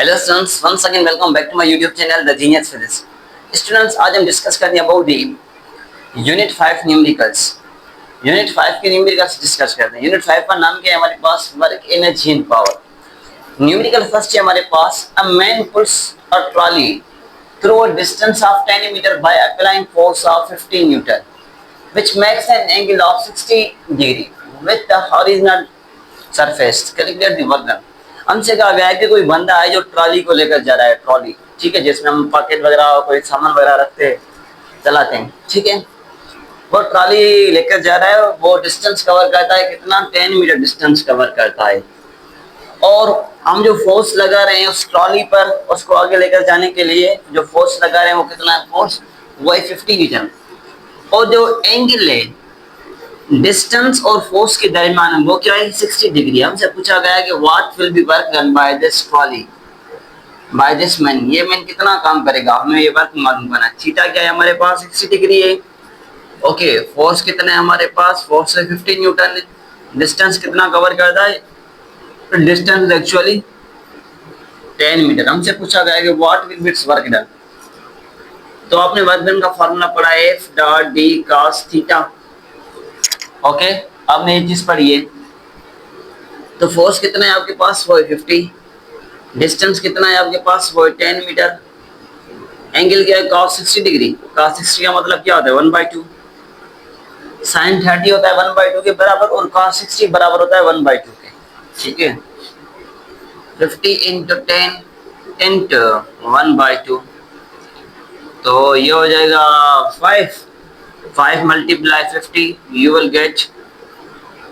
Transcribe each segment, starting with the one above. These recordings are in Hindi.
Hello students, once again welcome back to my YouTube channel the genius physics. Students, आज हम डिस्कस करने about the unit 5 numericals. Unit 5 के न्यूमेरिकल्स डिस्कस करते हैं। यूनिट 5 का नाम क्या है हमारे पास? Work, energy and power. Numerical first है हमारे पास, a man puts a trolley through a distance of 10 metre by applying force of 15 newton which makes an angle of 60 degree with the horizontal surface. Calculate the work done. हमसे कहा गया है कि कोई बंदा है जो ट्रॉली को लेकर जा रहा है। ट्रॉली, ठीक है, जिसमें हम पैकेट वगैरह कोई सामान वगैरह रखते हैं, चलाते हैं, ठीक है। वो ट्रॉली लेकर जा रहा है। वो डिस्टेंस कवर करता है कितना? 10 मीटर डिस्टेंस कवर करता है। और हम जो फोर्स लगा रहे हैं उस ट्रॉली पर, उसको आगे लेकर जाने के लिए जो फोर्स लगा रहे हैं वो कितना है? फोर्स वो है 50 न्यूटन। और जो एंगल है डिस्टेंस और फोर्स के दरमियान वो क्या है? 60 डिग्री। हमसे पूछा गया है कि what will be work done by this trolley, by this man. ये मैन कितना काम करेगा, हमें ये वर्क मालूम करना है। थीटा क्या है हमारे पास? 60 डिग्री है। ओके, फोर्स कितना है हमारे पास? फोर्स है 50 न्यूटन है। डिस्टेंस कितना कवर करता है? Distance actually 10 metre. हमसे पूछा गया है कि what will be its work done. तो आपने वर्क डन का फार्मूला पढ़ा है, F dot D cos theta. Okay, आपने ये चीज पढ़ी है। तो फोर्स कितना है आपके पास? वो है 50। डिस्टेंस कितना है आपके पास? वो है 10 मीटर। एंगल क्या है? cos 60 degree. cos 60 का मतलब क्या होता है? 1/2। sin 30 होता है 1/2 के बराबर, और cos 60 बराबर होता है 1/2 के, ठीक है। 50 इंटू 10 इंटू 1/2, तो ये हो जाएगा 5। 5 multiply 50, you will gate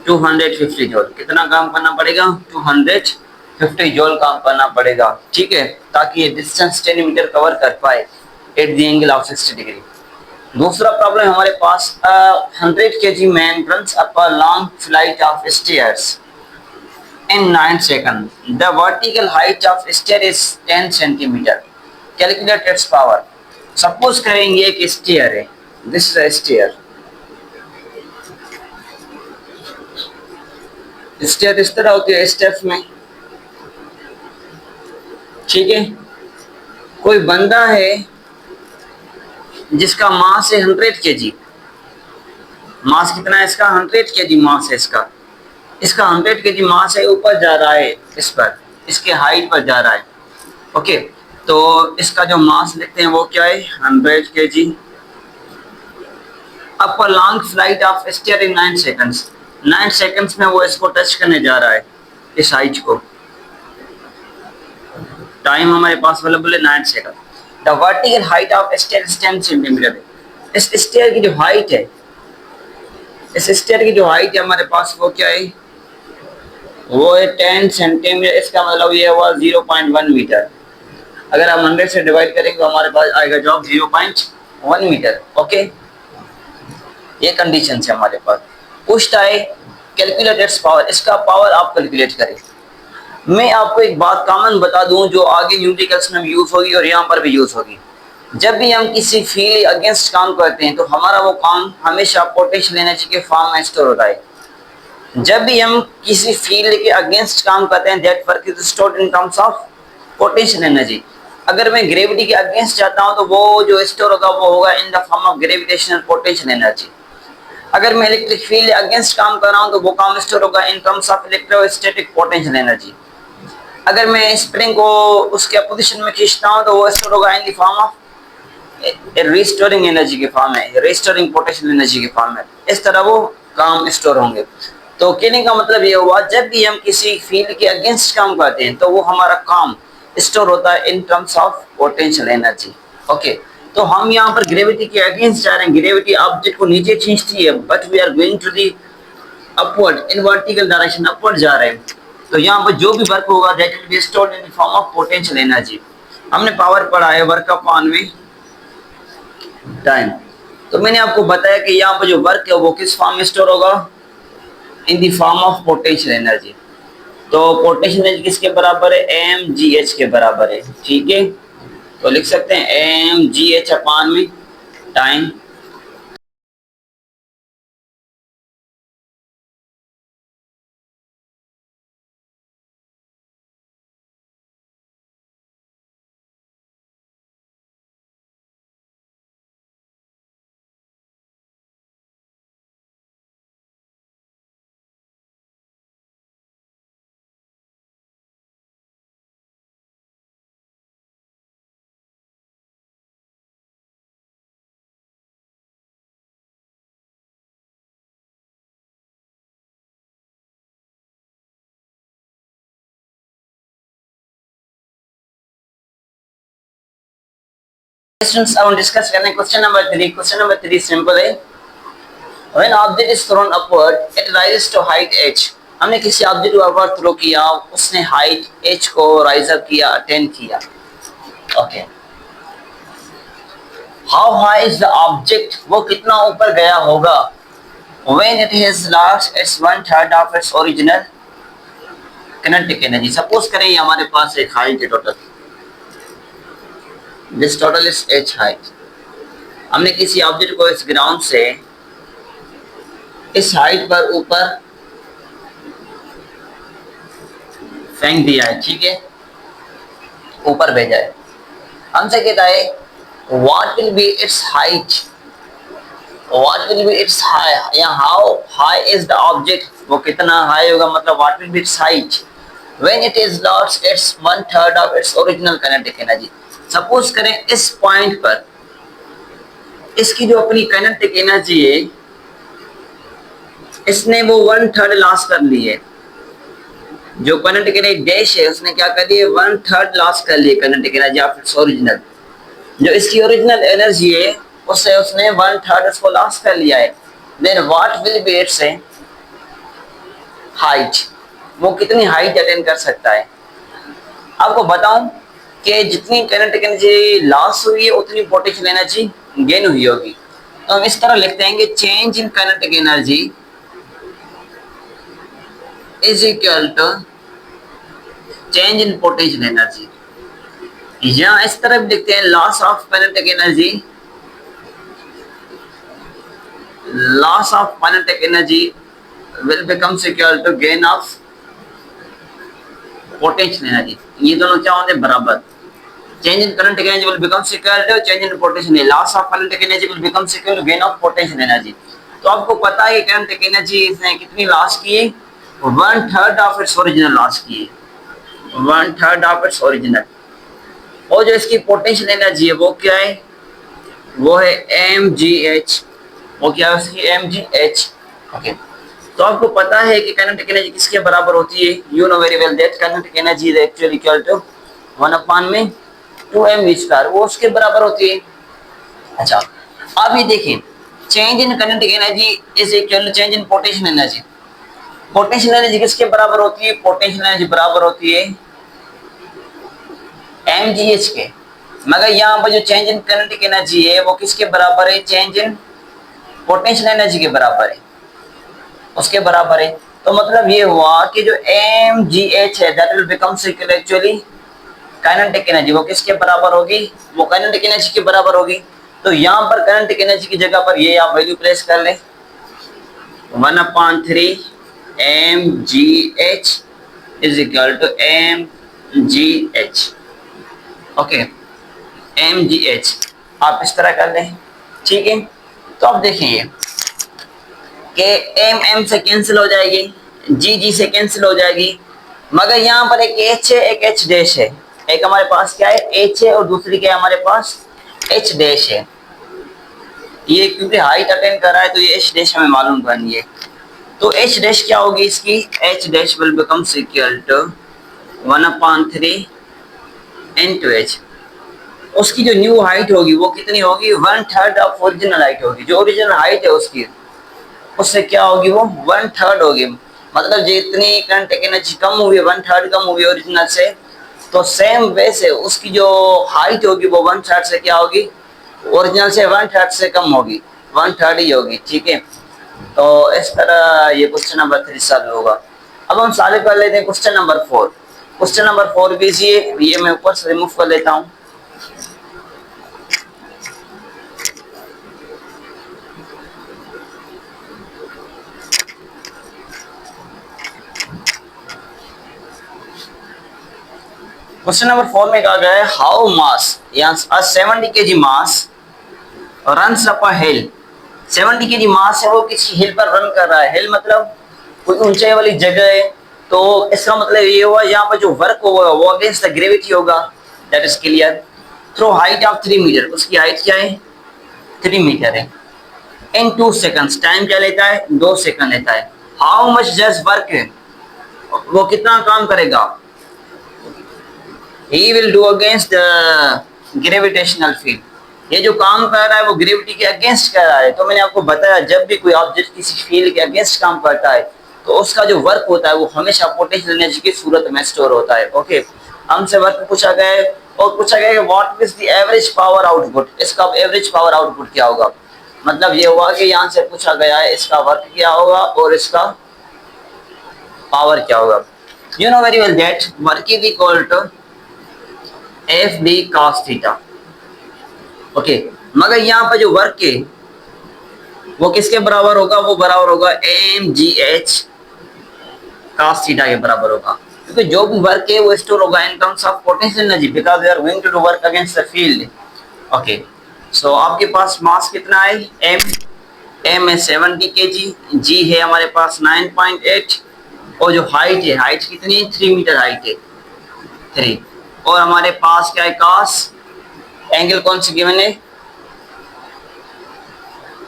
250 joule. कितना काम करना पड़ेगा? 250 जूल काम करना पड़ेगा, ठीक है, ताकि ये डिस्टेंस 10 मीटर कवर कर पाए at the angle of 60 degree. दूसरा प्रॉब्लम हमारे पास, 100 kg man runs up a long flight of stairs in 9 seconds. The vertical height of stair is 10 centimeter. Calculate its power. Suppose करेंगे एक स्टेयर है, this is a stair. Stair इस तरह होती है स्टेप्स में, ठीक है। कोई बंदा है जिसका मास है 100 kg। मास कितना है इसका? 100 kg मास है इसका। इसका 100 kg मास है, ऊपर जा रहा है, इस पर, इसके हाइट पर जा रहा है। ओके, तो इसका जो मास लिखते हैं वो क्या है? 100 kg। अब long flight of stair in 9 seconds. 9 seconds में वो इसको टच करने जा रहा है, इस हाइट को। टाइम हमारे पास अवेलेबल है 9 second. The vertical height of stair is 10 centimetre. इस स्टेयर की जो हाइट है, इस स्टेयर की जो हाइट है हमारे पास वो क्या है? वो है 10 सेंटीमीटर। इसका मतलब ये हुआ 0.1 मीटर। अगर हम 100 से डिवाइड करेंगे तो हमारे पास आएगा जवाब 0.1 मीटर। ओके, ये कंडीशन है हमारे पास। पूछता है कैलकुलेट इट्स पावर, इसका पावर आप कैलकुलेट करें। मैं आपको एक बात कॉमन बता दूं जो आगे न्यूमेरिकल्स में यूज होगी और यहाँ पर भी यूज होगी। जब भी हम किसी फील्ड अगेंस्ट काम करते हैं तो हमारा वो काम हमेशा पोटेंशियल एनर्जी के फॉर्म में स्टोर होता है। जब भी हम किसी फील्ड के अगेंस्ट काम करते हैं, that work is stored in terms of potential energy. अगर मैं ग्रेविटी के अगेंस्ट जाता हूं तो वो जो स्टोर होगा वो होगा in the form of gravitational potential energy. अगर मैं इलेक्ट्रिक फील्ड अगेंस्ट काम कर रहा हूं तो वो काम स्टोर होगा in terms of electrostatic potential energy. अगर मैं स्प्रिंग को उसके अपोजिशन में खींचता हूं तो वो स्टोर होगा in the form of restoring energy के फॉर्म में, रिस्टोरिंग पोटेंशियल एनर्जी के फॉर्म में। इस तरह वो काम स्टोर होंगे। तो कहने का मतलब ये हुआ, जब भी हम किसी फील्ड के अगेंस्ट काम करते हैं तो वो हमारा काम स्टोर होता है इन terms of potential energy. Okay, तो हम यहाँ पर ग्रेविटी के अगेंस्ट जा रहे हैं। ग्रेविटी ऑब्जेक्ट को नीचे खींचती है, but we are going to the upward, in vertical direction, upward जा रहे हैं। तो यहाँ पर जो भी वर्क होगा that will be stored in the form of potential energy. हमने पावर पढ़ा है वर्क अपॉन में टाइम। तो मैंने आपको बताया कि यहाँ पर जो वर्क है वो किस फॉर्म में स्टोर होगा? In the form of potential energy. तो पोटेंशियल एनर्जी किसके बराबर है? एम जी एच के बराबर है, ठीक है। तो लिख सकते हैं एम जी एच अपॉन में टाइम। स्टूडेंट्स अब हम डिस्कस करने question number 3। Question number 3 simple है। When object is thrown upward, it rises to height h. हमने किसी ऑब्जेक्ट को अपवर्ड थ्रो किया, उसने हाइट h को राइज अप किया, अटेन किया। Okay, how high is the object, वो कितना ऊपर गया होगा। When it has lost its 1/3 of its original kinetic energy. Suppose करें ये हमारे पास एक हाइट है total, this total is h height. हमने किसी ऑब्जेक्ट को इस ग्राउंड से इस हाइट पर ऊपर फेंक दिया है, ठीक है, ऊपर भेजा है। हमसे कहता है what will be its height, what will be its high, या how high is the object, वो कितना हाई होगा, मतलब what will be its height when it is lost its 1/3 of its original kinetic energy. Suppose करें इस पॉइंट पर इसकी जो अपनी काइनेटिक एनर्जी है, इसने वो 1/3 लॉस कर ली है। जो काइनेटिक एनर्जी डैश है उसने क्या कर दिया, 1/3 लॉस कर ली kinetic energy of its original. जो इसकी ओरिजिनल एनर्जी है उससे उसने 1/3 उसको लॉस कर लिया है। Then what will be its height, वो कितनी हाइट अटेन कर सकता है। आपको बताऊं कि जितनी काइनेटिक एनर्जी लॉस हुई है उतनी पोटेंशियल एनर्जी गेन हुई होगी। तो हम इस तरह लिखते हैं कि change in kinetic energy is equal to change in potential energy, या इस तरह भी लिखते हैं loss of kinetic energy, loss of kinetic energy will becomes equal to gain of potential energy। ये दोनों क्या होंगे, बराबर। change in kinetic energy will becomes equal to change in potential energy, loss of kinetic energy will becomes equal to gain of potential energy। तो आपको पता है कि kinetic energy इसने कितनी लॉस की है, 1/3 ऑफ इट्स ओरिजिनल लॉस की है, 1/3 ऑफ इट्स ओरिजिनल। और जो इसकी पोटेंशियल एनर्जी है वो क्या है, वो है mgh, वो क्या है उसकी mgh। ओके, तो आपको पता है कि काइनेटिक एनर्जी किसके बराबर होती है, you know very well that kinetic energy is actually equal to 1/2mv², वो उसके बराबर होती है। अच्छा, अब ये देखें, change in kinetic energy is equal to change in potential energy. Potential energy किसके बराबर होती है, पोटेंशियल एनर्जी बराबर होती है mgh के। मगर यहाँ पर जो चेंज इन काइनेटिक एनर्जी है वो किसके बराबर है, चेंज इन पोटेंशियल एनर्जी के बराबर है, उसके बराबर है। तो मतलब ये हुआ कि जो mgh है that will becomes equal actually kinetic energy, वो किसके बराबर होगी, वो काइनेटिक एनर्जी के बराबर होगी। तो यहाँ पर काइनेटिक एनर्जी की जगह पर ये आप वैल्यू प्लेस कर ले, 1/3 mgh is equal to mgh। Okay, mgh आप इस तरह कर लें, ठीक है। तो अब देखिए कि m से कैंसिल हो जाएगी, g से कैंसिल हो जाएगी, मगर यहाँ पर एक h है, एक h डैश है। एक हमारे पास क्या है, h है, और दूसरी क्या है हमारे पास, h डैश है। ये क्योंकि हाइट अटेन कर रहा है तो ये h डैश हमें मालूम करनी है। तो h डैश क्या होगी इसकी, h dash will becomes equal to 1/3 into h। उसकी जो न्यू हाइट होगी वो कितनी होगी, 1/3 ऑफ ओरिजिनल हाइट होगी। जो ओरिजिनल हाइट है उसकी, उससे क्या होगी, वो 1/3 होगी। मतलब जितनी काइनेटिक एनर्जी कम हुई है, 1/3 कम हुई ओरिजिनल से, तो सेम वे से उसकी जो हाइट होगी वो 1/3 से क्या होगी, ओरिजिनल से 1/3 से कम होगी, 1/3 ही होगी, ठीक है। तो इस तरह ये क्वेश्चन नंबर 3 सॉल्व होगा। अब हम सॉल्व कर लेते हैं क्वेश्चन नंबर 4। क्वेश्चन नंबर 4 भी ये मैं ऊपर से रिमूव कर लेता हूँ। क्वेश्चन नंबर 4 में कहा गया है हाउ मास, या 70 kg मास रन्स अप अ हिल। 70 kg मास है वो किसी हिल पर रन कर रहा है। हिल मतलब कोई ऊंचाई वाली जगह है। तो इसका मतलब ये हुआ यहाँ पर जो वर्क होगा वो अगेंस्ट द ग्रेविटी होगा, that is clear. Through height of 3 metre, उसकी हाइट क्या है, 3 मीटर है। इन 2 सेकंड्स, टाइम क्या लेता है, 2 सेकंड लेता है। हाउ मच डज वर्क, वो कितना काम करेगा, he will do against the gravitational field। ये जो काम कर रहा है वो ग्रेविटी के अगेंस्ट कर रहा है। तो मैंने आपको बताया जब भी कोई ऑब्जेक्ट किसी फील्ड के अगेंस्ट काम करता है तो उसका जो वर्क होता है वो हमेशा पोटेंशियल एनर्जी की सूरत में स्टोर होता है। ओके, हमसे वर्क पूछा गया है और पूछा गया है what is the average power output, इसका एवरेज पावर आउटपुट क्या होगा। मतलब ये हुआ कि यहाँ से पूछा गया है इसका वर्क क्या होगा और इसका पावर क्या होगा। You know very well that work is equal to F D cos theta. Okay, मगर यहाँ पर जो वर्क है वो किसके बराबर होगा, वो बराबर होगा M G H cos theta के बराबर होगा, क्योंकि जो भी वर्क है वो स्टोर होगा in terms of potential energy because we are going to do work against the field. Okay, so आपके पास मास कितना है, एम है 70 kg, जी है हमारे पास 9.8 और जो हाइट है, हाइट कितनी है 3 मीटर हाइट है 3, और हमारे पास क्या है कॉस, एंगल कौन सी गिवन है,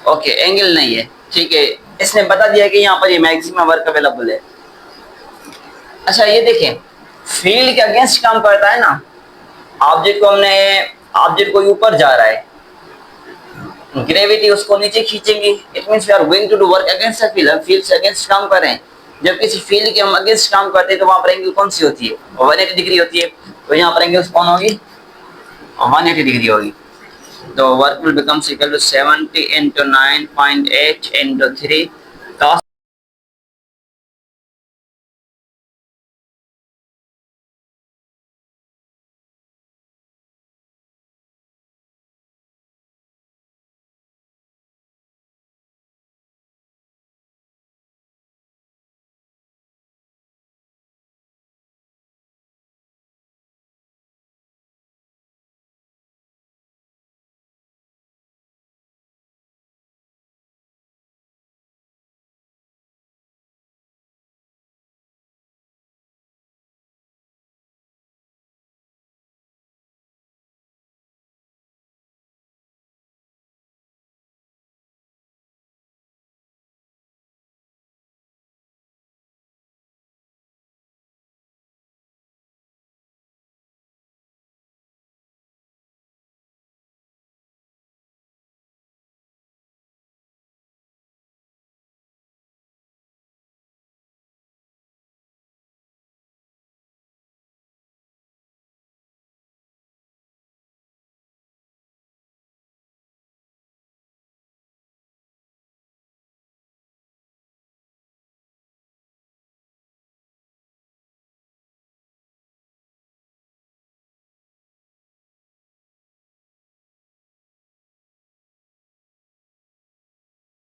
ओके एंगल नहीं है, ठीक है, इसने बता दिया कि यहाँ पर ये मैक्सिमम वर्क अवेलेबल है। अच्छा ये देखें फील्ड के अगेंस्ट काम करता है ना, ऑब्जेक्ट को हमने, ऑब्जेक्ट को ऊपर जा रहा है, ग्रेविटी उसको नीचे खींचेंगी, it means we are going to do work against the field, हम फील्ड से अगेंस्ट काम कर रहे हैं। जब किसी फील्ड के हम अगेंस्ट काम करते हैं तो वहां पर एंगल कौन सी होती है, 180 डिग्री होती है, तो यहाँ पर एंगल कौन होगी 180 डिग्री होगी। तो work will becomes equal to 70 into 9.8 into 3 cos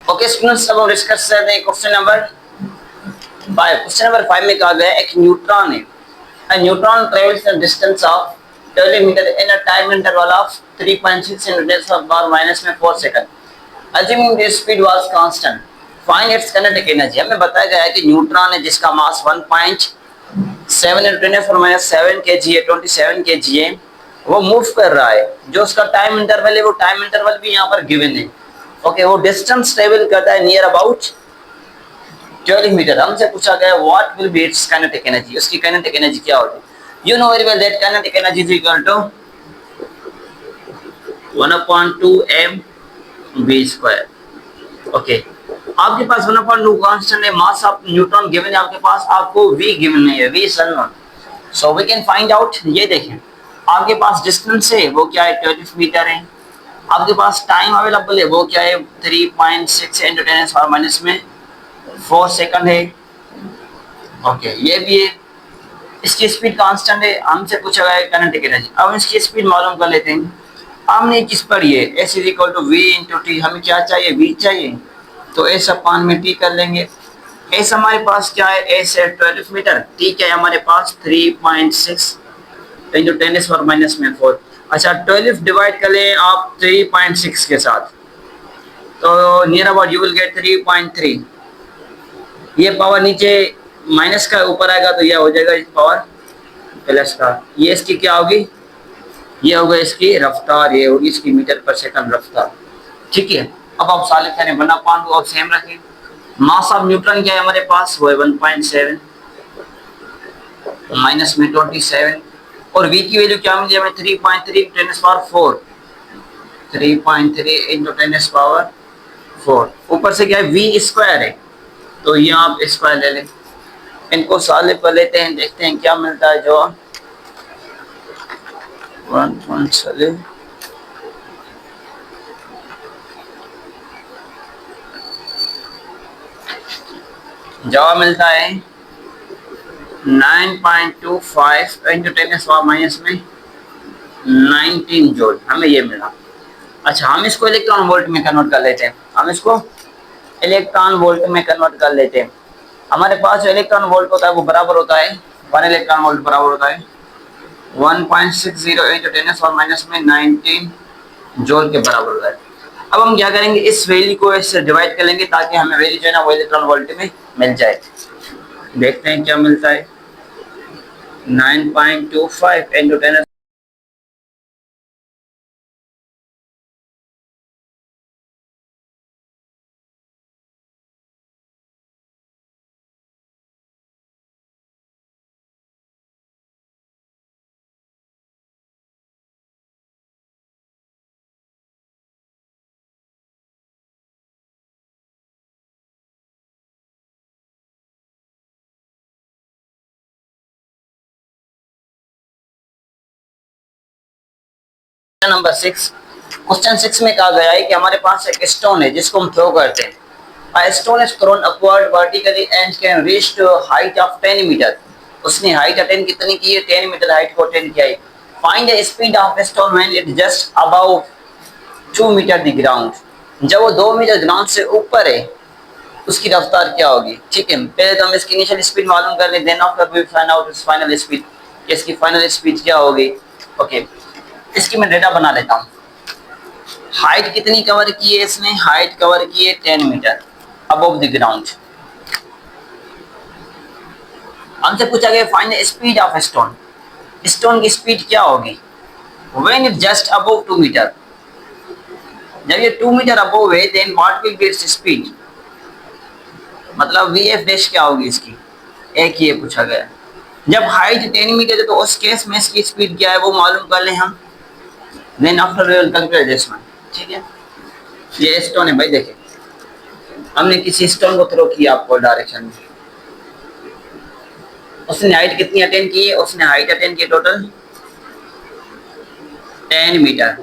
okay students, अब हम डिस्कस करते हैं क्वेश्चन नंबर 5। क्वेश्चन नंबर 5 में कहा गया है एक न्यूट्रॉन है, a neutron travels a distance of 12 metre in a time interval of 3.6 into 10 of power minus में 4 second, assuming the speed was constant, find its kinetic energy। हमें बताया गया है कि न्यूट्रॉन है जिसका मास 1.7 into 10⁻⁷ kg है, 27 kg है, वो मूव कर रहा है, जो उसका टाइम इंटरवल है वो टाइम इंटरवल भी यहाँ पर गिवन है। ओके, वो डिस्टेंस ट्रेवल करता है नियर अबाउट 12 मीटर। हमसे पूछा गया what will be its kinetic energy, उसकी काइनेटिक एनर्जी क्या होती है। You know very well that kinetic energy is equal to 1/2 mv²। Okay, आपके पास 1/2 कांस्टेंट है, मास ऑफ न्यूट्रॉन गिवन है आपके पास, आपको v गिवन नहीं है, v is unknown, so we can find out. ये देखें आपके पास डिस्टेंस है वो क्या है 12 मीटर है, आपके पास टाइम अवेलेबल है वो क्या है 3.6 into 10⁻⁴ सेकंड है। ओके, ये भी है, इसकी स्पीड कांस्टेंट है, हमसे पूछा गया है काइनेटिक एनर्जी। अब इसकी स्पीड मालूम कर लेते हैं। हमने किस पर ये s is equal to v into T, हमें क्या चाहिए v चाहिए, तो s अपान में t कर लेंगे। s हमारे पास क्या है, s है 12 मीटर, t क्या है हमारे पास 3.6 into 10⁻⁴। अच्छा 12 डिवाइड कर लें आप 3.6 के साथ, तो near about you will gate 3.3। ये पावर नीचे माइनस का ऊपर आएगा तो यह हो जाएगा पावर प्लस का, ये इसकी क्या होगी, ये होगा इसकी रफ्तार, ये होगी इसकी मीटर पर सेकंड रफ्तार। ठीक है, अब आप साले करें 1/2 और सेम रखें। मास ऑफ न्यूट्रॉन क्या है हमारे पास, वो है 1.7 माइनस में 27, और v की वैल्यू क्या मिली हमें 3.3 × 10⁴। 3.3 इंटू 10⁻⁴। ऊपर से क्या है, v स्क्वायर है, तो यहाँ आप स्क्वायर ले लें। इनको सॉल्व कर लेते हैं, देखते हैं क्या मिलता है। जो 1.7 जवाब मिलता है 9.25 इंटू 10⁻⁻19 जूल, हमें ये मिला। अच्छा, हम इसको इलेक्ट्रॉन वोल्ट में कन्वर्ट कर लेते हैं। हम इसको इलेक्ट्रॉन वोल्ट में कन्वर्ट कर लेते हैं। हमारे पास जो इलेक्ट्रॉन वोल्ट होता है वो बराबर होता है, 1 इलेक्ट्रॉन वोल्ट बराबर होता है 1.60 इंटू 10⁻⁻19 जूल के बराबर होता है। अब हम क्या करेंगे, इस वैल्यू को इससे डिवाइड कर लेंगे ताकि हमें वैल्यू जो है ना वो इलेक्ट्रॉन वोल्ट में मिल जाए। देखते हैं क्या मिलता है। 9.25 इंटू 10 नंबर 6। क्वेश्चन 6 में कहा गया है कि हमारे पास एक स्टोन है जिसको हम थ्रो करते हैं। A stone is thrown upward vertically and can reach to a height of 10 metre. उसने हाइट अटेन कितनी की है, 10 मीटर हाइट को अटेन किया है। Find the speed of stone when it just above 2 metre the ground. जब वो 2 मीटर ग्राउंड से ऊपर है उसकी रफ्तार क्या होगी। ठीक है, पहले तो हम इसकी इनिशियल स्पीड मालूम कर लें, then after we find out its final speed, इसकी फाइनल स्पीड क्या होगी। ओके, इसकी मैं डेटा बना लेता हूँ। हाइट कितनी कवर की है इसने, हाइट कवर की है 10 मीटर अबव द ग्राउंड। हमसे पूछा गया find the speed of stone, stone की स्पीड क्या होगी when it just above 2 metre. जब ये 2 मीटर अबव है then what will be its speed, मतलब वी एफ डैश क्या होगी इसकी, एक ये पूछा गया। जब हाइट 10 मीटर है तो उस केस में इसकी स्पीड क्या है वो मालूम कर लें हम, then after we will calculate this one. ठीक है, ये स्टोन है भाई, देखिए हमने किसी स्टोन को थ्रो किया आपको डायरेक्शन में, उसने हाइट कितनी अटेन की है, उसने हाइट अटेन की टोटल 10 मीटर।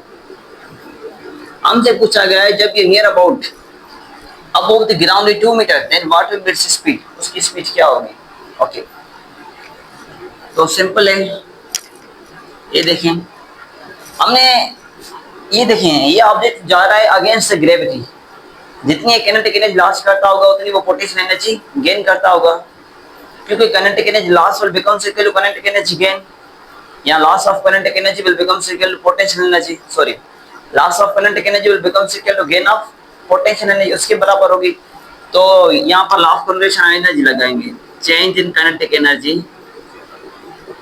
हमसे पूछा गया है जब ये near about above the ground 2 metre then what will be its speed, उसकी स्पीड क्या होगी। ओके, तो सिंपल है, ये देखें हमने, ये देखें ये ऑब्जेक्ट जा रहा है अगेंस्ट ग्रेविटी। जितनी काइनेटिक एनर्जी लॉस करता होगा उतनी वो पोटेंशियल एनर्जी गेन करता होगा, क्योंकि kinetic energy loss will becomes equal to kinetic energy gain, या loss of kinetic energy will becomes equal to potential energy, sorry loss of kinetic energy will becomes equal to gain of potential energy, उसके बराबर होगी। तो यहाँ पर लॉ ऑफ कंजर्वेशन एनर्जी लगाएंगे, change in kinetic energy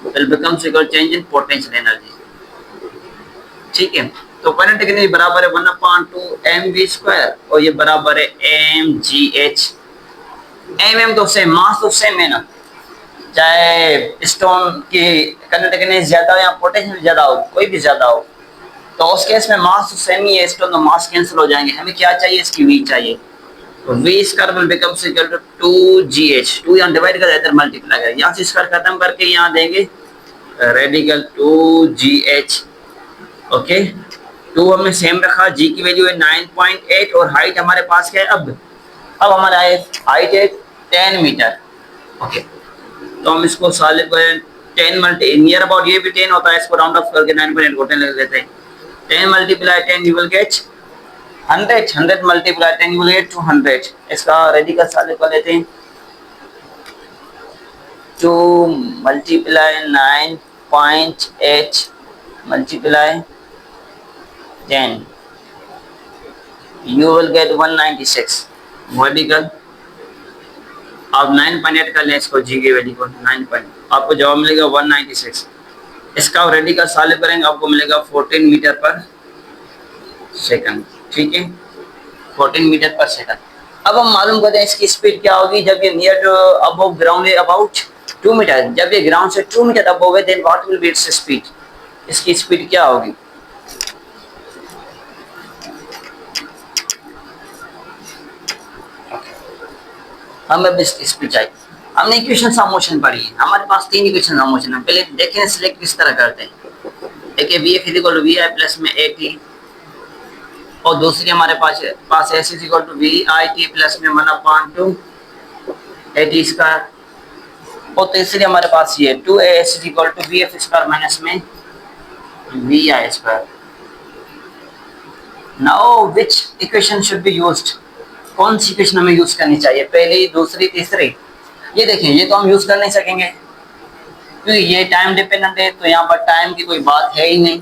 will becomes equal change in potential energy. ठीक है, तो काइनेटिक एनर्जी बराबर है 1/2 mv² और ये बराबर है mgh। mm तो सेम, मास तो सेम है ना, चाहे स्टोन की काइनेटिक एनर्जी ज्यादा हो या पोटेंशियल ज्यादा हो, कोई भी ज्यादा हो, तो उस केस में मास तो सेम ही है, स्टोन तो मास कैंसिल हो जाएंगे। हमें क्या चाहिए, इसकी v चाहिए, तो v square will becomes equal to 2gh। 2 यहाँ डिवाइड कर इधर मल्टीप्लाई करें, यहाँ से स्क्वायर खत्म करके यहाँ देंगे रेडिकल 2gh। ओके, 2 हमने सेम रखा, g की वैल्यू है 9.8 और हाइट हमारे पास क्या है, अब हमारा हाइट है 10 मीटर। ओके, तो हम इसको सॉल्व करें, 10 मल्टी नियर अबाउट ये भी 10 होता है, इसको राउंड ऑफ करके 9.8 को 10 ले लेते हैं। 10 multiply 10 you will gate 100, 100 multiply 10 you will gate 200। इसका रेडिकल सॉल्व कर लेते हैं, 2 multiply 9.8 multiply 10 you will get 196 vertical. आप 9.8 कर लें इसको, जी की वैल्यू को 9. आपको जवाब मिलेगा 196। इसका रेडिकल सॉल्व करेंगे आपको मिलेगा 14 मीटर पर सेकंड। ठीक है, 14 मीटर पर सेकंड। अब हम मालूम करते हैं इसकी स्पीड क्या होगी जब ये नियर टू अबव ग्राउंड है अबाउट 2 मीटर। जब ये ग्राउंड से 2 मीटर अबव है then what will be its speed, इसकी स्पीड क्या होगी। हमें बेस्ट स्पीड चाहिए। हमने इक्वेशन ऑफ मोशन पढ़ी है, हमारे पास 3 इक्वेशन ऑफ मोशन है। पहले देखें सिलेक्ट किस तरह करते हैं। एक है V F equal to V I plus में ए टी, और दूसरी हमारे पास S is equal to V I T plus में 1/2 ए टी स्क्वायर, और तीसरी हमारे पास ये 2 A S is equal to V F square minus में V I square. Now which equation should be used, कौन सी इक्वेशन हमें यूज करनी चाहिए, पहली, दूसरी, तीसरी? ये देखें, ये तो हम यूज कर नहीं सकेंगे क्योंकि ये टाइम डिपेंडेंट है, तो यहाँ पर टाइम की कोई बात है ही नहीं,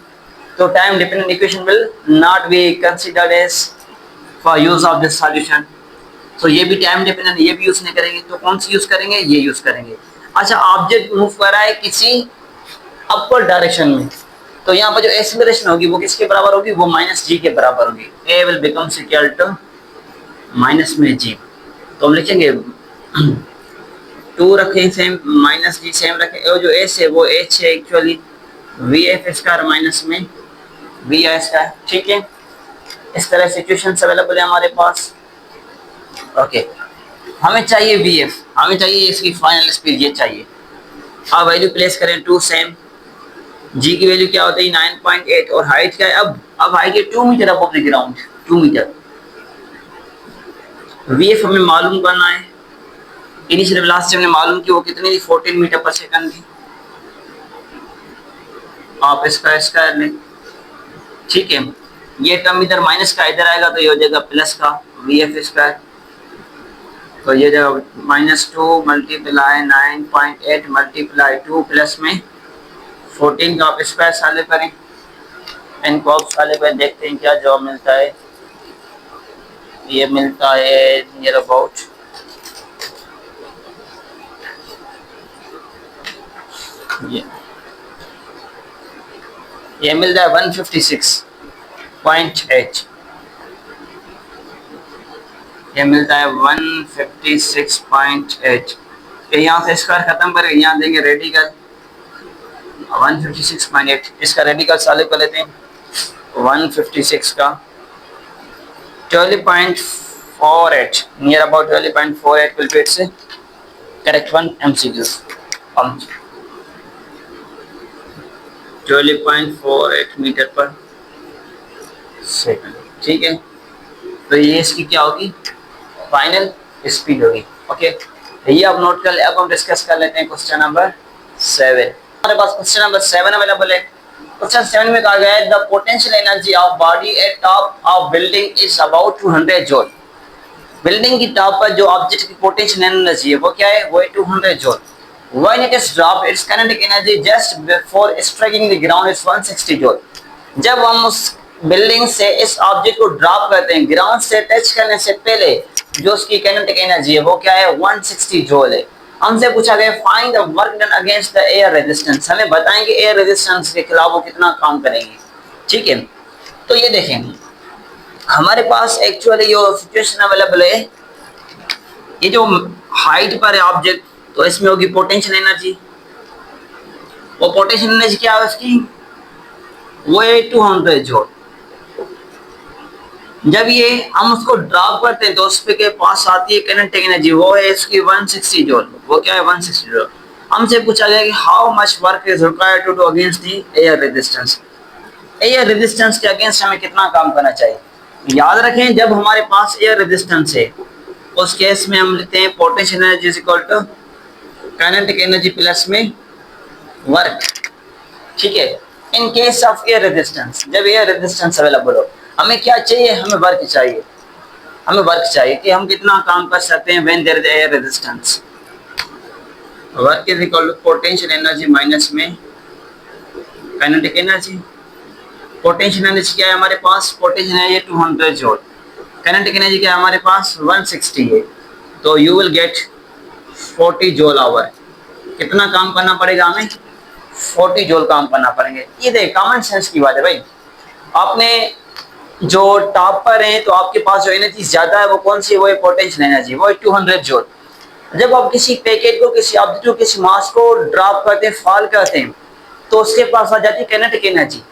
तो time dependent equation will not be considered as for use of this solution. तो ये भी टाइम डिपेंडेंट, ये भी यूज नहीं करेंगे, तो कौन सी यूज करेंगे, ये यूज करेंगे। अच्छा, ऑब्जेक्ट मूव कर रहा है किसी अपवर्ड डायरेक्शन में, तो यहाँ पर जो एक्सीलरेशन होगी वो किसके बराबर होगी, वो माइनस जी के बराबर होगी। A will becomes equal to minus में जी, तो हम लिखेंगे 2 रखें सेम, माइनस जी सेम रखें, और जो एस है वो एच है actually we F square minus में वी आई स्क्वायर। ठीक है, इस तरह सिचुएशन अवेलेबल है हमारे पास। ओके, हमें चाहिए वी एफ, हमें चाहिए इसकी फाइनल स्पीड, ये चाहिए। अब वैल्यू प्लेस करें 2 सेम, जी की वैल्यू क्या होती है 9.8, और हाइट क्या है, अब हाइट है 2 metre above the ground, 2 metre. V F हमें मालूम करना है, इनिशियल वेलोसिटी हमने मालूम की वो कितनी थी, 14 मीटर पर सेकंड थी। आप इसका स्क्वायर लें, ठीक है, ये टर्म इधर माइनस का इधर आएगा तो ये हो जाएगा प्लस का वी एफ स्क्वायर, तो ये जगह -2 मल्टीप्लाई 9.8 मल्टीप्लाई 2 प्लस में 14 का आप स्क्वायर साले करें, इनको आप साले पर देखते हैं क्या जवाब मिलता है। ये मिलता है नियर अबाउट ये मिलता है 156.8, ये मिलता है 156.8। यहाँ से स्क्वायर खत्म करें, यहाँ देंगे रेडिकल 156.8, इसका रेडिकल साले को लेते हैं 156 का 12.48, near about 12.48 will be its correct one MCQ। 12.48 metre पर सेकंड, ठीक है, तो ये इसकी क्या होगी, फाइनल स्पीड होगी। ओके, ये आप नोट कर ले। अब हम डिस्कस कर लेते हैं क्वेश्चन नंबर 7। हमारे पास क्वेश्चन नंबर 7 अवेलेबल है। क्वेश्चन 7 में कहा गया है the potential energy of body at top of building is about 200 joule. Building की टॉप पर जो ऑब्जेक्ट की पोटेंशियल एनर्जी है वो क्या है, वो है 200 joule. When it is dropped, its kinetic energy just before striking the ground is 160 joule. जब हम उस बिल्डिंग से इस ऑब्जेक्ट को ड्रॉप करते हैं, ग्राउंड से टच करने से पहले जो उसकी काइनेटिक एनर्जी है वो क्या है, 160 जूल है। हमसे पूछा गया find the work done against the air resistance, हमें बताएंगे एयर रेजिस्टेंस के खिलाफ वो कितना काम करेंगे। ठीक है, तो ये देखें हमारे पास एक्चुअली जो सिचुएशन अवेलेबल है, ये जो हाइट पर है ऑब्जेक्ट, तो इसमें होगी पोटेंशियल एनर्जी। वो पोटेंशियल एनर्जी क्या है उसकी, वो है 200 जूल। जब ये हम उसको ड्रॉप करते हैं तो उस पे के पास आती है काइनेटिक एनर्जी, वो है इसकी 160 जूल। वो क्या है 160 जूल। हमसे पूछा गया कि how much work is required to do against the air resistance, air resistance के अगेंस्ट हमें कितना काम करना चाहिए। याद रखें जब हमारे पास एयर रेजिस्टेंस है उस केस में हम लिखते हैं potential energy is equal to kinetic energy plus में वर्क। ठीक है, in case of air resistance, जब एयर रेजिस्टेंस अवेलेबल हो हमें क्या चाहिए, हमें वर्क चाहिए। हमें वर्क चाहिए कि हम कितना काम कर सकते हैं when there is air resistance. Work is equal to potential energy minus में काइनेटिक एनर्जी। पोटेंशियल एनर्जी क्या है हमारे पास, potential energy 200 joule, kinetic energy क्या है हमारे पास 160 है, तो you will get 40 joule hour. कितना काम करना पड़ेगा हमें, 40 जूल काम करना पड़ेंगे। ये देख कॉमन सेंस की बात है भाई। आपने जो टॉप पर है तो आपके पास जो एनर्जी ज्यादा है वो कौन सी है, वो है पोटेंशियल एनर्जी, वो है 200 जूल। जब आप किसी पैकेट को, किसी ऑब्जेक्ट को, किसी मास को ड्रॉप करते हैं, फॉल करते हैं, तो उसके पास आ जाती है काइनेटिक एनर्जी।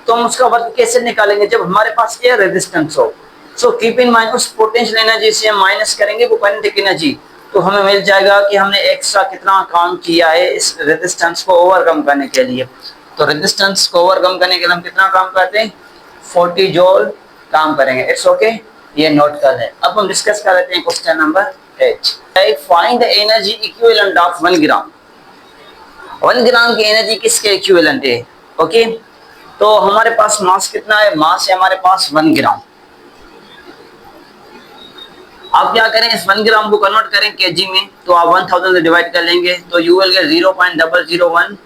तो हम उसका वर्क कैसे निकालेंगे, जब हमारे पास एयर रेजिस्टेंस हो। सो कीप इन माइंड उस पोटेंशियल एनर्जी से हम माइनस करेंगे वो काइनेटिक एनर्जी, तो हमें मिल जाएगा कि हमने एक्स्ट्रा कितना काम किया है इस रेजिस्टेंस को ओवरकम करने के लिए। तो रेजिस्टेंस को ओवरकम करने के लिए हम कितना काम करते हैं, 40 जूल काम करेंगे। इट्स ओके, ये नोट कर लें। अब हम डिस्कस कर लेते हैं question number 8। Find the energy equivalent of 1 ग्राम। 1 ग्राम की एनर्जी किसके इक्विवेलेंट है? ओके, तो हमारे पास मास कितना है, मास है हमारे पास 1 ग्राम। आप क्या करें, इस 1 ग्राम को कन्वर्ट करें केजी में, तो आप 1000 से डिवाइड कर लेंगे तो यू विल गेट 0.001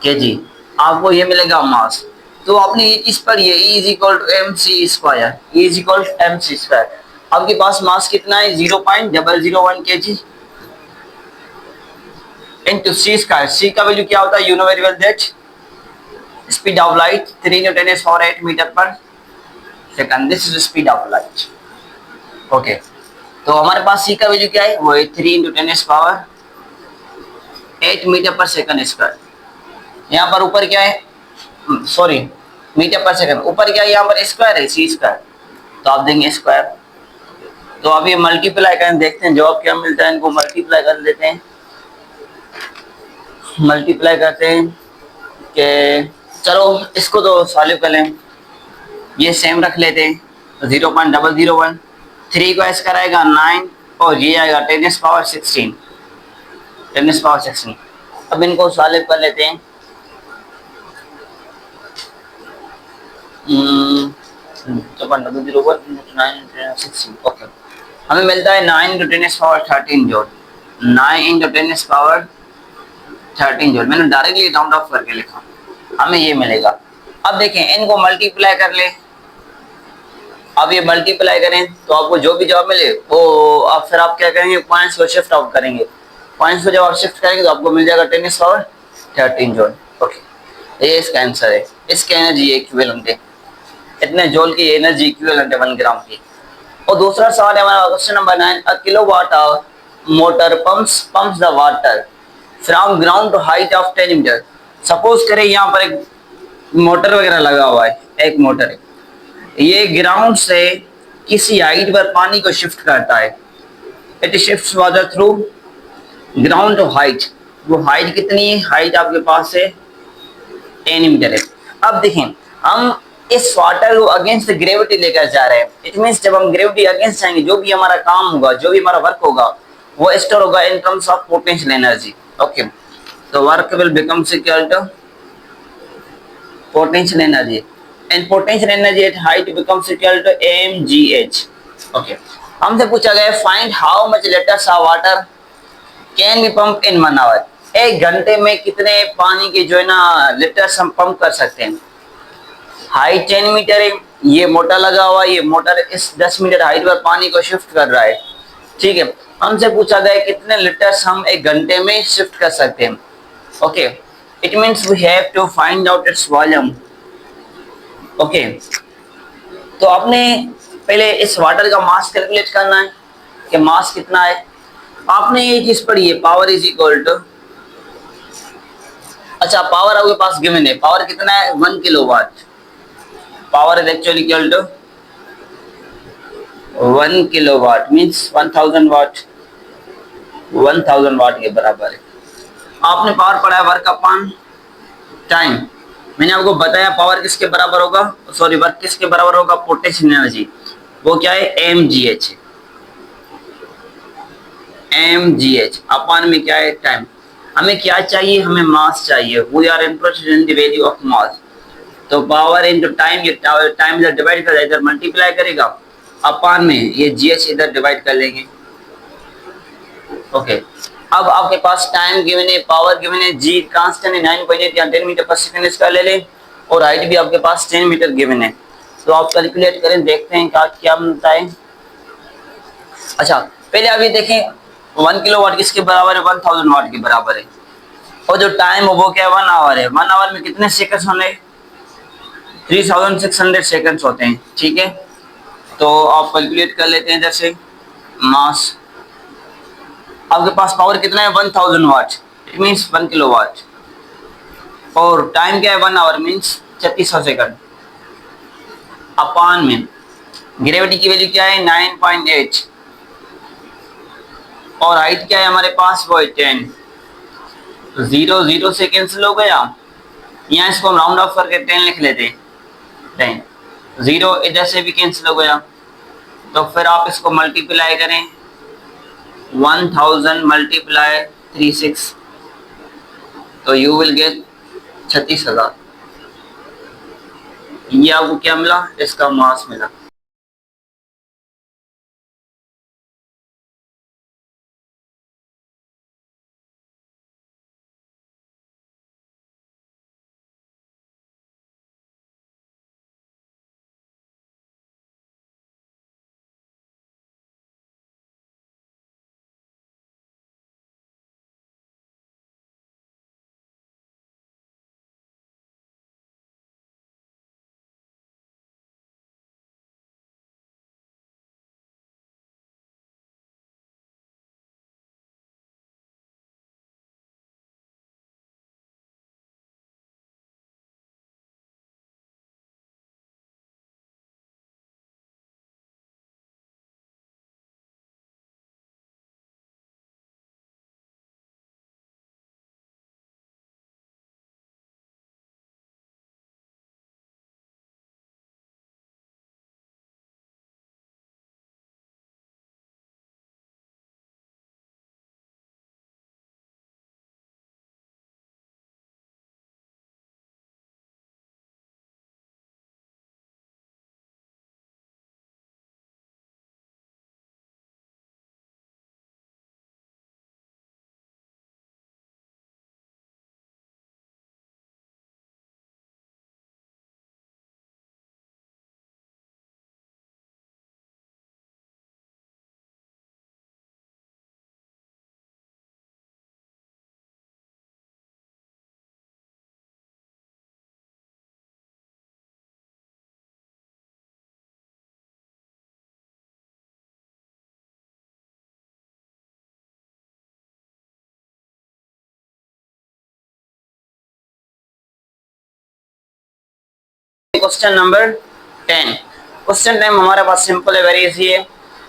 केजी, आपको ये मिलेगा मास। तो आपने ये चीज पर ये E is equal to MC square, E is equal to MC square. आपके पास मास कितना है, 0.001 KG into C square. C का वैल्यू क्या होता है, you know very well that speed of light 3 × 10⁸ metre पर second, this is speed of light. Okay, तो हमारे पास C का वैल्यू क्या है, वो है 3 × 10⁸ मीटर पर सेकंड स्क्वायर। यहाँ पर ऊपर क्या है, सॉरी मीटर पर सेकंड, ऊपर क्या है, यहाँ पर स्क्वायर है C स्क्वायर, तो आप देंगे स्क्वायर। तो अब ये मल्टीप्लाई करें, देखते हैं जवाब क्या मिलता है। इनको मल्टीप्लाई कर लेते हैं, मल्टीप्लाई करते हैं कि चलो इसको तो सॉल्व कर लें, ये सेम रख लेते हैं। 0.001, 3 को ऐसे कराएगा 9 और ये आएगा 10⁻16, 10⁻16। अब इनको सॉल्व कर लेते हैं। 0.001 9 ओके, हमें मिलता है 9 × 10⁻13 जूल, 9 × 10⁻13 जूल। मैंने डायरेक्टली राउंड ऑफ करके लिखा, हमें ये मिलेगा। अब देखें इनको मल्टीप्लाई कर ले, अब ये मल्टीप्लाई करें तो आपको जो भी जवाब मिले वो अब फिर आप क्या करेंगे, पॉइंट्स को शिफ्ट आउट करेंगे। पॉइंट्स को जब आप शिफ्ट करेंगे तो आपको मिल जाएगा 10⁻13 जूल। ओके, ये इसका आंसर है। इसकी एनर्जी इक्विवेलेंट है, इतने जूल की एनर्जी इक्विवेलेंट है 1 ग्राम की। और दूसरा सवाल है हमारा question number 9। A kilowatt hour motor pumps the water from ground to height of 10 metre. Suppose करें यहाँ पर एक मोटर वगैरह लगा हुआ है, एक मोटर है, ये ग्राउंड से किसी हाइट पर पानी को शिफ्ट करता है। It shifts water through ground to height. वो हाइट कितनी है, हाइट आपके पास है 10 मीटर है। अब देखें हम इस वाटर को अगेंस्ट ग्रेविटी लेकर जा रहे हैं। इट मींस जब हम ग्रेविटी अगेंस्ट जाएंगे, जो भी हमारा काम होगा, जो भी हमारा वर्क होगा, वो स्टोर होगा in terms of potential energy. Okay, तो work will becomes equal to potential energy, and potential energy at height becomes equal to mgh। Okay, हमसे पूछा गया find how much litres of water can be pump in 1 hour. 1 घंटे में कितने पानी के जो है ना लीटर्स हम पंप कर सकते हैं। हाइट 10 मीटर है, ये मोटर लगा हुआ है, ये मोटर इस 10 मीटर हाइट पर पानी को शिफ्ट कर रहा है। ठीक है, हमसे पूछा गया कितने लीटर्स हम 1 घंटे में शिफ्ट कर सकते हैं। Okay, it means we have to find out its volume. Okay, तो आपने पहले इस वाटर का मास कैलकुलेट करना है कि मास कितना है। आपने ये चीज पढ़ी है, पावर इज इक्वल टू, अच्छा पावर आपके पास गिवन है, पावर कितना है 1 kilowatt. Power is actually equal to 1 kilowatt means 1000 watt, 1000 watt के बराबर है। आपने पावर पढ़ा है वर्क अपॉन टाइम। मैंने आपको बताया पावर किसके बराबर होगा, सॉरी वर्क किसके बराबर होगा, पोटेंशियल एनर्जी। वो क्या है, mgh। mgh अपॉन में क्या है, टाइम। हमें क्या चाहिए, हमें मास चाहिए। We are interested in the value of mass. तो पावर इनटू टाइम, ये टाइम इधर डिवाइड कर इधर मल्टीप्लाई करेगा, अपॉन में ये gh इधर डिवाइड कर लेंगे। ओके, अब आपके पास टाइम गिवन है, पावर गिवन है, g कांस्टेंट है 9.8 या 10 मीटर पर सेकंड इसका ले लें, और हाइट भी आपके पास 10 मीटर गिवन है। तो आप कैलकुलेट करें, देखते हैं क्या मिलता है। अच्छा पहले अभी देखें 1 किलोवाट किसके बराबर है, 1000 वाट के बराबर है। और जो टाइम है वो क्या है, 1 आवर है। 1 आवर में कितने सेकंड्स होने, 3600 सेकंड्स होते हैं। ठीक है, तो आप कैलकुलेट कर लेते हैं। जैसे मास आपके पास पावर कितना है 1000 वाट, इट मींस 1 किलोवाट, और टाइम क्या है 1 आवर मींस 3600 सेकंड। अपॉन में ग्रेविटी की वैल्यू क्या है 9.8, और हाइट क्या है हमारे पास, वो है 10। तो 0 0 से कैंसिल हो गया, यहाँ इसको हम राउंड ऑफ करके 10 लिख लेते, 10। 0 इधर से भी कैंसिल हो गया, तो फिर आप इसको मल्टीप्लाई करें, 1000 मल्टीप्लाई 36, तो यू विल गेट 36,000। ये आपको क्या मिला, इसका मास मिला। Question number 10। क्वेश्चन टाइम हमारे पास सिंपल है, वेरी इजी है।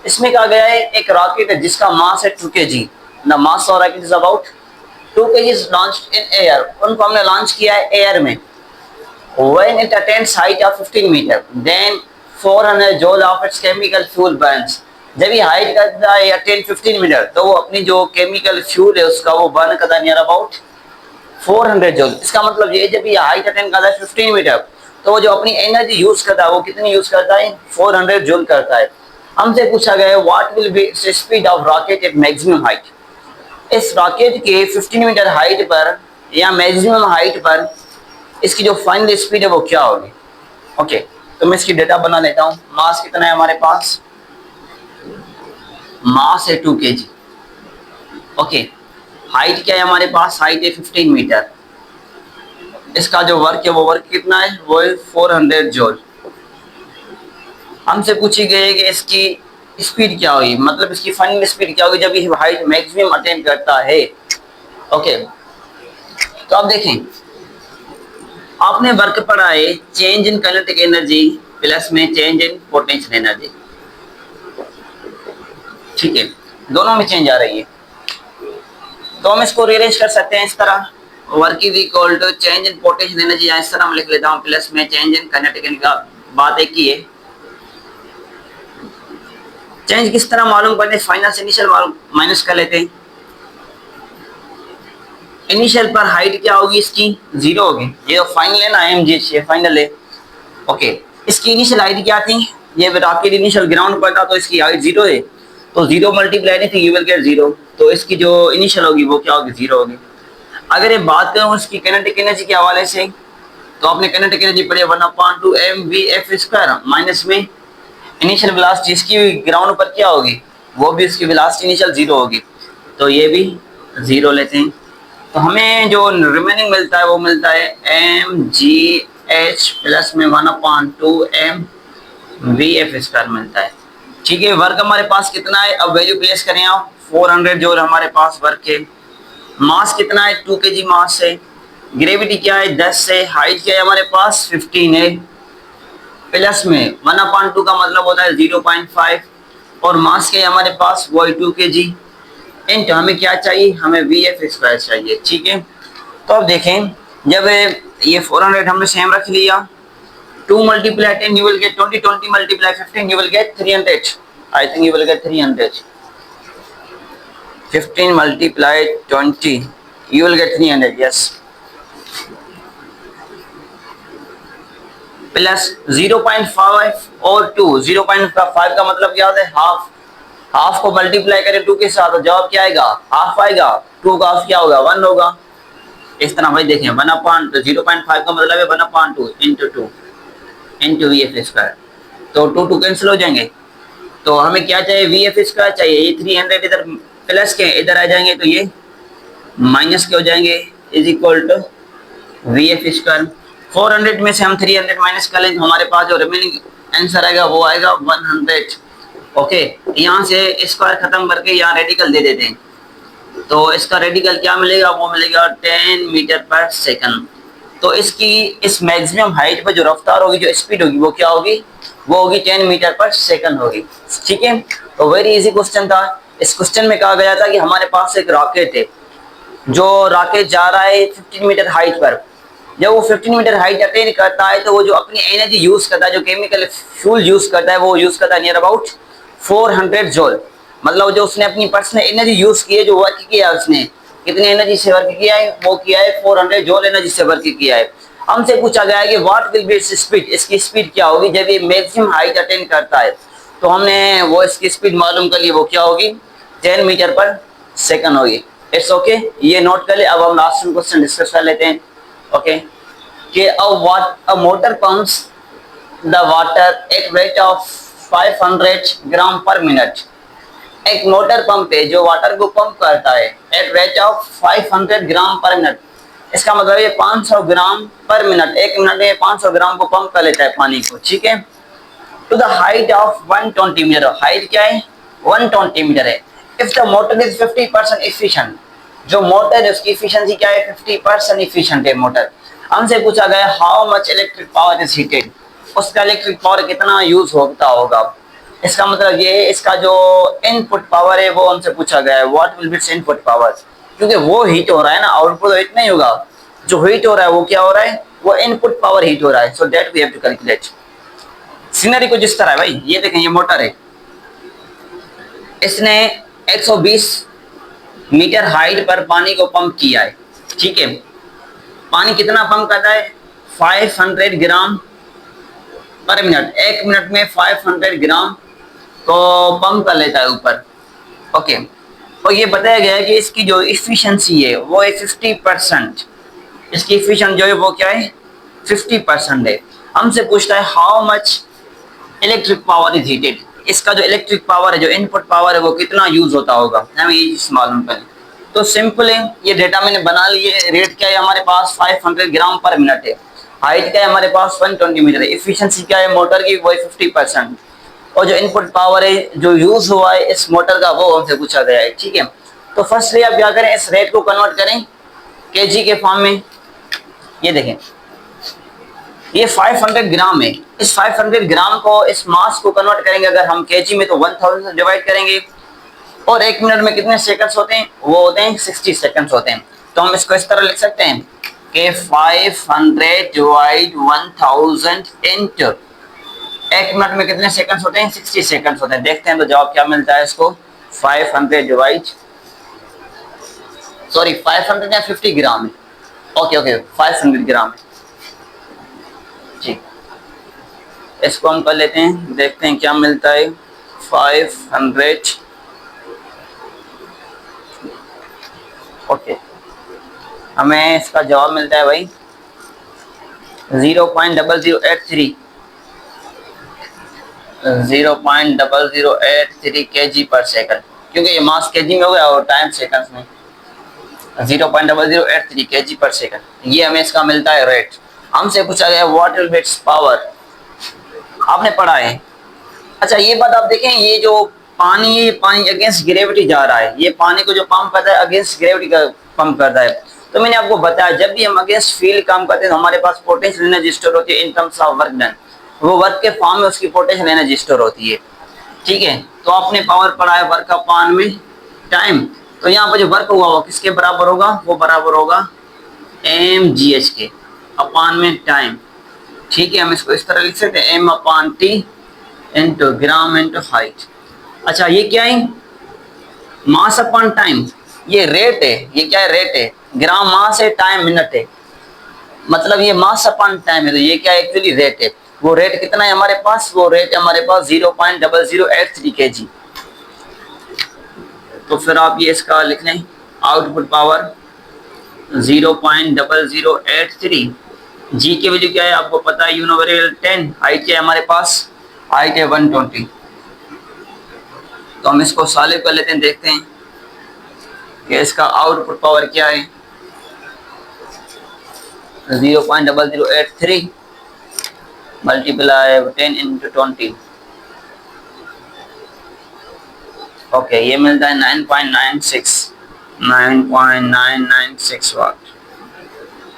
इसमें कहा गया है एक रॉकेट है जिसका मास है 2 kg। The mass of rocket is about 2 kg launched in air. उनको हमने लॉन्च किया है एयर में। When it attains height of 15 metre then 400 joule of its chemical fuel burns. जब ये हाइट करता है अटेन 15 मीटर तो वो अपनी जो केमिकल फ्यूल है उसका वो बर्न करता है नियर अबाउट 400 जूल। इसका मतलब ये जब ये हाइट अटेन करता है 15 मीटर तो वो जो अपनी एनर्जी यूज करता है वो कितनी यूज करता है, 400 जूल करता है। हमसे पूछा गया है what will be speed of rocket at maximum height. इस रॉकेट के 15 मीटर हाइट पर या मैक्सिमम हाइट पर इसकी जो फाइनल स्पीड है वो क्या होगी। ओके, तो मैं इसकी डेटा बना लेता हूँ। मास कितना है हमारे पास, मास है 2 kg। ओके, हाइट क्या है हमारे पास, हाइट है 15 मीटर। इसका जो वर्क है वो वर्क कितना है, वो है 400 जूल। हमसे पूछी गई है कि इसकी स्पीड क्या होगी, मतलब इसकी फाइनल स्पीड क्या होगी जब ये हाइट मैक्सिमम अटेन करता है। ओके, तो अब देखें, आपने वर्क पढ़ा है change in kinetic energy plus में चेंज इन पोटेंशियल एनर्जी। ठीक है, दोनों में चेंज आ रही है, तो हम इसको रीअरेंज कर सकते हैं इस तरह। Work is equal to change in potential energy, इस तरह हम लिख लेता हूँ, प्लस में चेंज इन काइनेटिक एनर्जी। का बात एक ही है। चेंज किस तरह मालूम करते हैं, फाइनल से इनिशियल माइनस कर लेते हैं। इनिशियल पर हाइट क्या होगी इसकी, 0 होगी। ये तो फाइनल है ना, एमजीएच ये फाइनल है। ओके, इसकी इनिशियल हाइट क्या थी, ये रॉकेट इनिशियल ग्राउंड पर था तो इसकी हाइट 0 है, तो 0 मल्टीप्लाई नहीं थी, यू विल गेट 0। तो इसकी जो इनिशियल होगी वो क्या होगी, 0 होगी। अगर ये बात करूं इसकी काइनेटिक एनर्जी के हवाले से, तो आपने काइनेटिक एनर्जी पढ़ी 1/2 mv/f² माइनस में इनिशियल वेलोसिटी इसकी ग्राउंड पर क्या होगी, वो भी इसकी वेलोसिटी इनिशियल 0 होगी, तो ये भी 0 लेते हैं। तो हमें जो रिमेनिंग मिलता है वो मिलता है mgh प्लस में 1/2 mv/f² मिलता है। ठीक है, वर्क हमारे पास कितना है, अब वैल्यू प्लेस करें आप, 400 जूल हमारे पास वर्क है। मास कितना है, 2 kg मास है। ग्रेविटी क्या है, 10 से। हाइट क्या है हमारे पास, 15 है। प्लस में 1/2 का मतलब होता है 0.5 और मास क्या है हमारे पास, वो है 2 kg। इंटू हमें क्या चाहिए, हमें VF² चाहिए, ठीक है। तो अब देखें, जब ये 400 हमने सेम रख लिया, 2 multiply 10 you will get 20, 20 multiply 15 you will get 300. I think you will get 300. 15 multiply 20 you will get 300, yes. Plus 0.5 और 2, 0.5 का मतलब क्या होता है, हाफ। हाफ को मल्टीप्लाई करें 2 के साथ तो जवाब क्या आएगा, हाफ आएगा। 2 का हाफ क्या होगा, 1 होगा। इस तरह भाई देखें 1/, तो 0.5 का मतलब है 1/2 इंटू 2 इंटू VF²। तो 2 कैंसिल हो जाएंगे, तो हमें क्या चाहिए, VF² चाहिए। ये 300 इधर प्लस के इधर आ जाएंगे तो ये माइनस के हो जाएंगे, इज इक्वल टू VF²। 400 में से हम 300 माइनस कर लें तो हमारे पास जो रिमेनिंग आंसर आएगा वो आएगा 100। ओके, यहाँ से स्क्वायर खत्म करके यहाँ रेडिकल दे देते हैं, तो इसका रेडिकल क्या मिलेगा, वो मिलेगा 10 मीटर पर सेकंड। तो इसकी इस मैक्सिमम हाइट पर जो रफ्तार होगी, जो स्पीड होगी, वो क्या होगी, वो होगी 10 मीटर पर सेकंड होगी, ठीक है। तो वेरी इजी क्वेश्चन था। इस क्वेश्चन में कहा गया था कि हमारे पास एक रॉकेट है, जो रॉकेट जा रहा है 15 मीटर हाइट पर। जब वो 15 मीटर हाइट अटेन करता है तो वो जो अपनी एनर्जी यूज करता है, जो केमिकल फ्यूल यूज करता है, वो यूज करता है नियर अबाउट 400 जूल। मतलब जो उसने अपनी पर्सनल एनर्जी यूज की है, जो वर्क किया है उसने, कितनी एनर्जी से वर्क किया है, वो किया है 400 जूल एनर्जी से वर्क किया है। हमसे पूछा गया है कि what will be its speed, इसकी स्पीड क्या होगी जब ये मैक्सिमम हाइट अटेन करता है। तो हमने वो इसकी स्पीड मालूम कर ली, वो क्या होगी, 10 मीटर पर सेकंड होगी। इट्स ओके, ये नोट कर ले। अब हम लास्ट क्वेश्चन डिस्कस कर लेते हैं। ओके, कि a motor pumps the water at rate of 500 ग्राम पर मिनट। एक मोटर पंप है जो वाटर को पंप करता है एट रेट ऑफ 500 ग्राम पर मिनट। इसका मतलब ये 500 ग्राम पर मिनट, एक मिनट में 500 ग्राम को पंप कर लेता है पानी को, ठीक है। To the height of 120 metre, height क्या है, 120 मीटर है। If the motor is 50% efficient, जो मोटर है उसकी एफिशिएंसी क्या है, 50% एफिशिएंट है मोटर। हमसे पूछा गया how much electric power is heated, उसका इलेक्ट्रिक पावर कितना यूज होता होगा। इसका मतलब ये इसका जो इनपुट पावर है वो हमसे पूछा गया है, what will be it's input power, क्योंकि वो हीट हो रहा है ना, आउटपुट तो इतना ही होगा। जो हीट हो रहा है वो क्या हो रहा है, वो इनपुट पावर हीट हो रहा है। So that we have to calculate. Scenery कुछ इस तरह है भाई, ये देखें, ये मोटर है, इसने 120 मीटर हाइट पर पानी को पंप किया है, ठीक है। पानी कितना पंप करता है, 500 ग्राम पर मिनट, एक मिनट में 500 ग्राम को पंप कर लेता है ऊपर। ओके, और ये बताया गया है कि इसकी जो इफिशिएंसी है वो है 50%। इसकी इफिशिएंसी जो है वो क्या है, 50% है। हमसे पूछता है how much electric power is heated, इसका जो इलेक्ट्रिक पावर है, जो इनपुट पावर है, वो कितना यूज होता होगा, हमें ये चीज मालूम करें। तो सिंपल है, ये डेटा मैंने बना लिए। रेट क्या है हमारे पास, 500 ग्राम पर मिनट है। हाइट क्या है हमारे पास, 120 मीटर है। इफिशिएंसी क्या है मोटर की, वो 50%। और जो इनपुट पावर है जो यूज हुआ है इस मोटर का, वो हमसे पूछा गया है, ठीक है। तो फर्स्टली आप क्या करें, इस रेट को कन्वर्ट करें केजी के फॉर्म में। ये देखें, ये 500 ग्राम है। इस 500 ग्राम को, इस मास को कन्वर्ट करेंगे अगर हम केजी में, तो 1000 से डिवाइड करेंगे। और एक मिनट में कितने सेकंड्स होते हैं, वो होते हैं 60 सेकंड्स होते हैं। तो हम इसको इस तरह लिख सकते हैं कि 500 डिवाइड 1000 इंटू, एक मिनट में कितने सेकंड्स होते हैं, 60 सेकंड्स होते हैं। देखते हैं तो जवाब क्या मिलता है इसको। 500 डिवाइड, सॉरी 500 या 50 ग्राम है, ओके ओके 500 ग्राम है, ठीक। इसको हम कर लेते हैं, देखते हैं क्या मिलता है। 500, ओके, हमें इसका जवाब मिलता है भाई 0.0083 kg पर सेकंड, क्योंकि ये मास केजी में हो गया और टाइम सेकंड्स में। 0.0083 kg पर सेकंड, ये हमें इसका मिलता है रेट। हमसे पूछा गया what will be it's power, आपने पढ़ा है। अच्छा, ये बात आप देखें, ये जो पानी है, ये पानी अगेंस्ट ग्रेविटी जा रहा है। ये पानी को जो पंप करता है अगेंस्ट ग्रेविटी का पंप करता है। तो मैंने आपको बताया जब भी हम अगेंस्ट फील्ड काम करते हैं तो हमारे पास पोटेंशियल एनर्जी स्टोर होती है इन टर्म्स ऑफ वर्क डन। वो वर्क के फॉर्म में उसकी पोटेंशियल एनर्जी स्टोर होती है, ठीक है। तो आपने पावर पढ़ा है वर्क अपॉन में टाइम, तो यहाँ पर जो वर्क हुआ वो किसके बराबर होगा, वो बराबर होगा mgh के अपान में टाइम। ठीक है, हम इसको इस तरह लिख सकते हैं m upon T into gram into height. अच्छा ये क्या है, मास अपॉन टाइम, ये रेट है, ये क्या है, रेट है। ग्राम मास है, टाइम मिनट है, मतलब ये मास अपॉन टाइम है, तो ये क्या है, एक्चुअली रेट है। वो रेट कितना है हमारे पास, वो रेट है हमारे पास 0.0083 kg। तो फिर आप ये इसका लिख लें, आउटपुट पावर 0.0083, जी की वैल्यू क्या है आपको पता है, यूनिवर्सल 10, हाइट क्या है हमारे पास, हाइट है 120। तो हम इसको सॉल्व कर लेते हैं, देखते हैं कि इसका आउटपुट पावर क्या है। 0.0083 मल्टीप्लाई 10 इंटू 20, ओके ये मिलता है 9.996 वाट।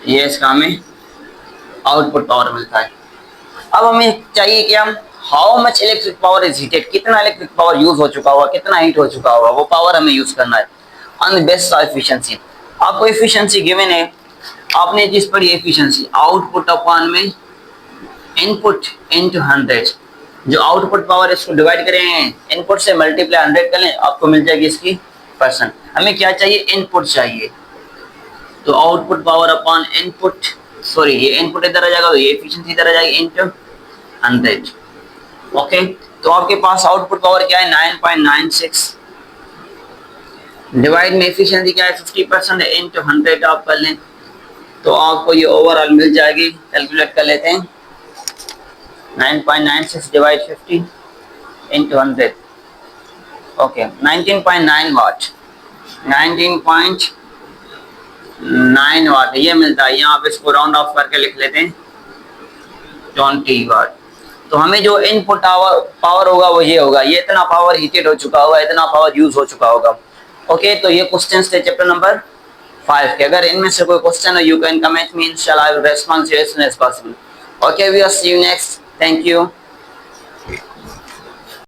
ये इसका हमें आउटपुट पावर मिलता है। अब हमें चाहिए कि हम how much electric power is heated, कितना इलेक्ट्रिक पावर यूज हो चुका होगा, कितना हीट हो चुका होगा, वो पावर हमें यूज करना है on the basis of efficiency. आपको एफिशिएंसी गिवन है, आपने चीज पढ़ी एफिशिएंसी, आउटपुट अपॉन में इनपुट इनटू 100। जो आउटपुट पावर इसको डिवाइड करें, इनपुट से मल्टीप्लाई 100 कर लें, आपको मिल जाएगी इसकी परसेंट। हमें क्या चाहिए, इनपुट चाहिए, तो output power upon input, sorry ये इनपुट इधर आ जाएगा तो ये एफिशिएंसी इधर आ जाएगी इनटू 100। ओके, तो आपके पास आउटपुट पावर क्या है 9.96, डिवाइड में एफिशिएंसी क्या है 50% है, इनटू 100 आप कर लें तो आपको ये ओवरऑल मिल जाएगी। कैलकुलेट कर लेते हैं, 9.96 डिवाइड 50 इंटू 100, ओके 19.9 वाट, 19.9 वाट ये मिलता है। यहाँ आप इसको राउंड ऑफ करके लिख लेते हैं 20 वाट। तो हमें जो इनपुट पावर होगा वो ये होगा, ये इतना पावर हीटेड हो चुका होगा, इतना पावर यूज हो चुका होगा। ओके, तो ये क्वेश्चन थे चैप्टर नंबर 5 के। अगर इनमें से कोई क्वेश्चन हो, यू कैन कमेंट मी, इंशाल्लाह I will respond as soon as possible. Okay, we will see you next, thank you.